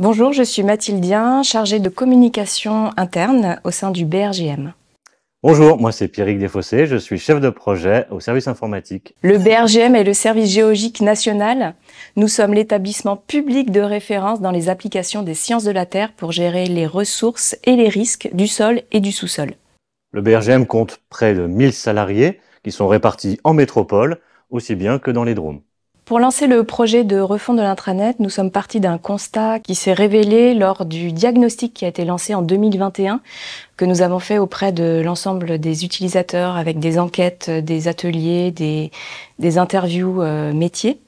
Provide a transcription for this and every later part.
Bonjour, je suis Mathilde Dien, chargée de communication interne au sein du BRGM. Bonjour, moi c'est Pierrick Desfossés, je suis chef de projet au service informatique. Le BRGM est le service géologique national. Nous sommes l'établissement public de référence dans les applications des sciences de la Terre pour gérer les ressources et les risques du sol et du sous-sol. Le BRGM compte près de 1000 salariés qui sont répartis en métropole, aussi bien que dans les Drômes. Pour lancer le projet de refonte de l'intranet, nous sommes partis d'un constat qui s'est révélé lors du diagnostic qui a été lancé en 2021, que nous avons fait auprès de l'ensemble des utilisateurs avec des enquêtes, des ateliers, des interviews métiers,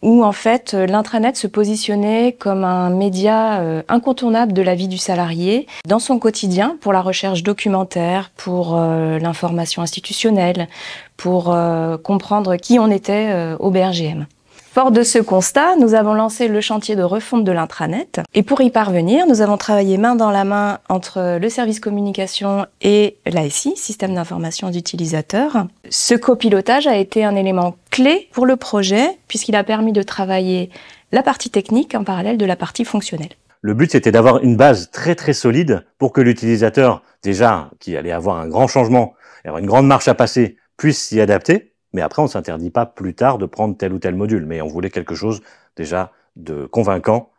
où en fait l'intranet se positionnait comme un média incontournable de la vie du salarié dans son quotidien pour la recherche documentaire, pour l'information institutionnelle, pour comprendre qui on était au BRGM. Fort de ce constat, nous avons lancé le chantier de refonte de l'intranet. Et pour y parvenir, nous avons travaillé main dans la main entre le service communication et l'ASI, Système d'information d'utilisateurs. Ce copilotage a été un élément clé pour le projet, puisqu'il a permis de travailler la partie technique en parallèle de la partie fonctionnelle. Le but c'était d'avoir une base très solide pour que l'utilisateur, déjà qui allait avoir un grand changement, avoir une grande marche à passer, puisse s'y adapter. Mais après, on ne s'interdit pas plus tard de prendre tel ou tel module. Mais on voulait quelque chose déjà de convaincant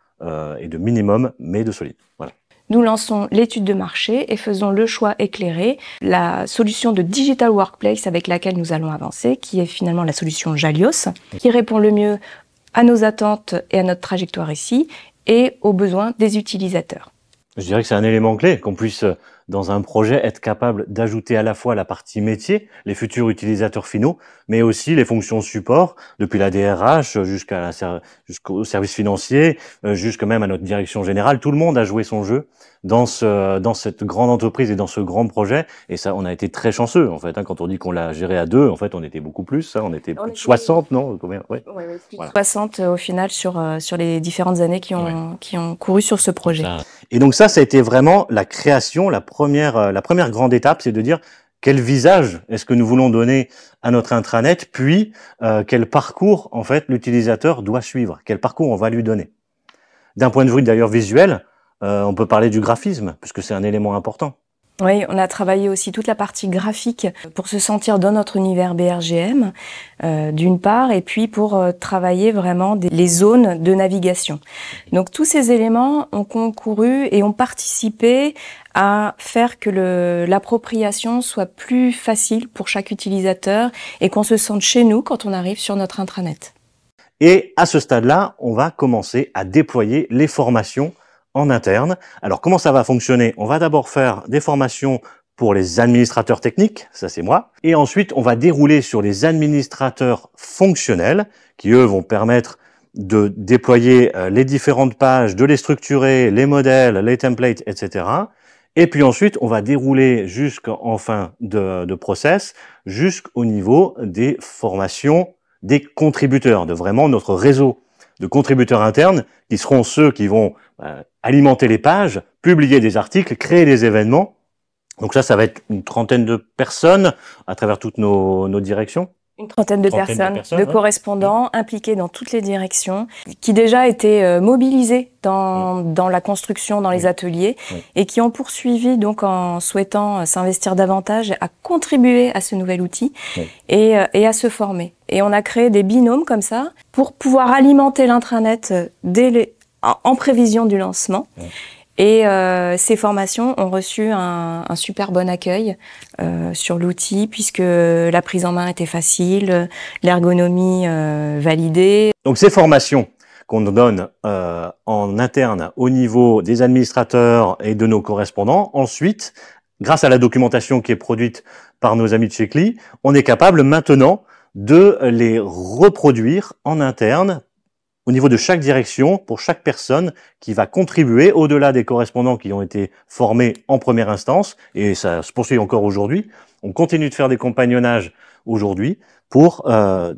et de minimum, mais de solide. Voilà. Nous lançons l'étude de marché et faisons le choix éclairé. La solution de Digital Workplace avec laquelle nous allons avancer, qui est finalement la solution Jalios, qui répond le mieux à nos attentes et à notre trajectoire ici, et aux besoins des utilisateurs. Je dirais que c'est un élément clé, qu'on puisse, dans un projet, être capable d'ajouter à la fois la partie métier, les futurs utilisateurs finaux, mais aussi les fonctions support, depuis la DRH jusqu'au service financier, jusqu'à même à notre direction générale. Tout le monde a joué son jeu dans cette grande entreprise et dans ce grand projet. Et ça, on a été très chanceux, en fait. Quand on dit qu'on l'a géré à deux, en fait, on était beaucoup plus. On était plus de 60, non? Combien? Ouais. Oui, plus de 60 au final sur les différentes années qui ont couru sur ce projet. Et donc ça a été vraiment la création, la première grande étape, c'est de dire quel visage est-ce que nous voulons donner à notre intranet, puis quel parcours en fait l'utilisateur doit suivre, quel parcours on va lui donner. D'un point de vue d'ailleurs visuel, on peut parler du graphisme, puisque c'est un élément important. Oui, on a travaillé aussi toute la partie graphique pour se sentir dans notre univers BRGM, d'une part, et puis pour travailler vraiment les zones de navigation. Donc tous ces éléments ont concouru et ont participé à faire que l'appropriation soit plus facile pour chaque utilisateur et qu'on se sente chez nous quand on arrive sur notre intranet. Et à ce stade-là, on va commencer à déployer les formations en interne. Alors, comment ça va fonctionner? On va d'abord faire des formations pour les administrateurs techniques, ça c'est moi, et ensuite on va dérouler sur les administrateurs fonctionnels qui eux vont permettre de déployer les différentes pages, de les structurer, les modèles, les templates, etc. Et puis ensuite, on va dérouler jusqu'en fin de process, jusqu'au niveau des formations des contributeurs, de vraiment notre réseau de contributeurs internes qui seront ceux qui vont alimenter les pages, publier des articles, créer des événements. Donc ça va être une trentaine de personnes à travers toutes nos directions. Une trentaine de personnes, de correspondants impliqués dans toutes les directions, qui déjà étaient mobilisés dans la construction, dans les ateliers, et qui ont poursuivi donc en souhaitant s'investir davantage, à contribuer à ce nouvel outil et à se former. Et on a créé des binômes comme ça pour pouvoir alimenter l'intranet en prévision du lancement. Et ces formations ont reçu un super bon accueil sur l'outil, puisque la prise en main était facile, l'ergonomie validée. Donc ces formations qu'on donne en interne au niveau des administrateurs et de nos correspondants, ensuite, grâce à la documentation qui est produite par nos amis de chez CLI, on est capable maintenant de les reproduire en interne au niveau de chaque direction, pour chaque personne qui va contribuer, au-delà des correspondants qui ont été formés en première instance, et ça se poursuit encore aujourd'hui. On continue de faire des compagnonnages aujourd'hui pour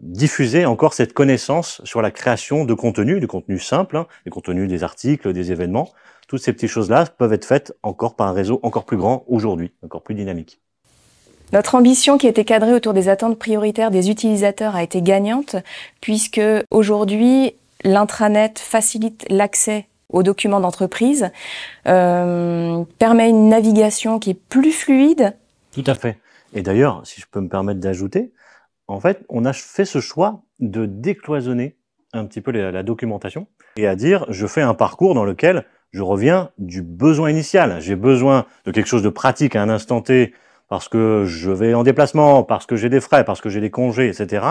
diffuser encore cette connaissance sur la création de contenu, du contenu simple, des contenus, des articles, des événements. Toutes ces petites choses-là peuvent être faites encore par un réseau encore plus grand aujourd'hui, encore plus dynamique. Notre ambition qui était cadrée autour des attentes prioritaires des utilisateurs a été gagnante, puisque aujourd'hui, l'intranet facilite l'accès aux documents d'entreprise, permet une navigation qui est plus fluide. Tout à fait. Et d'ailleurs, si je peux me permettre d'ajouter, en fait, on a fait ce choix de décloisonner un petit peu la documentation et à dire, je fais un parcours dans lequel je reviens du besoin initial. J'ai besoin de quelque chose de pratique à un instant T parce que je vais en déplacement, parce que j'ai des frais, parce que j'ai des congés, etc.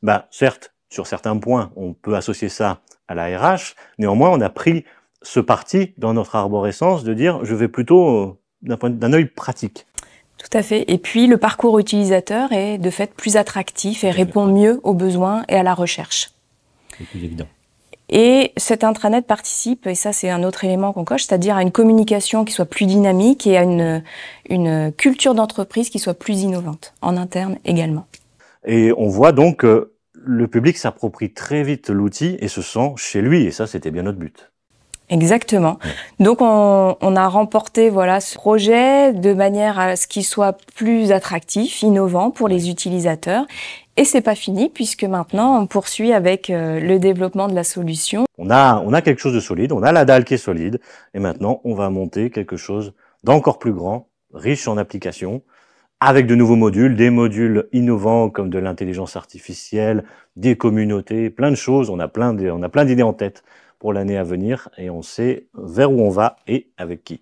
Bah, certes, sur certains points, on peut associer ça à la RH. Néanmoins, on a pris ce parti dans notre arborescence de dire, je vais plutôt d'un œil pratique. Tout à fait. Et puis, le parcours utilisateur est de fait plus attractif et répond mieux aux besoins et à la recherche. C'est plus évident. Et cet intranet participe, et ça c'est un autre élément qu'on coche, c'est-à-dire à une communication qui soit plus dynamique et à une culture d'entreprise qui soit plus innovante, en interne également. Et on voit donc que le public s'approprie très vite l'outil et se sent chez lui, et ça c'était bien notre but. Exactement. Donc on a remporté ce projet de manière à ce qu'il soit plus attractif, innovant pour les utilisateurs. Et c'est pas fini puisque maintenant on poursuit avec le développement de la solution. On a quelque chose de solide, on a la dalle qui est solide, et maintenant on va monter quelque chose d'encore plus grand, riche en applications, avec de nouveaux modules, des modules innovants comme de l'intelligence artificielle, des communautés, plein de choses. On a plein d'idées en tête pour l'année à venir et on sait vers où on va et avec qui.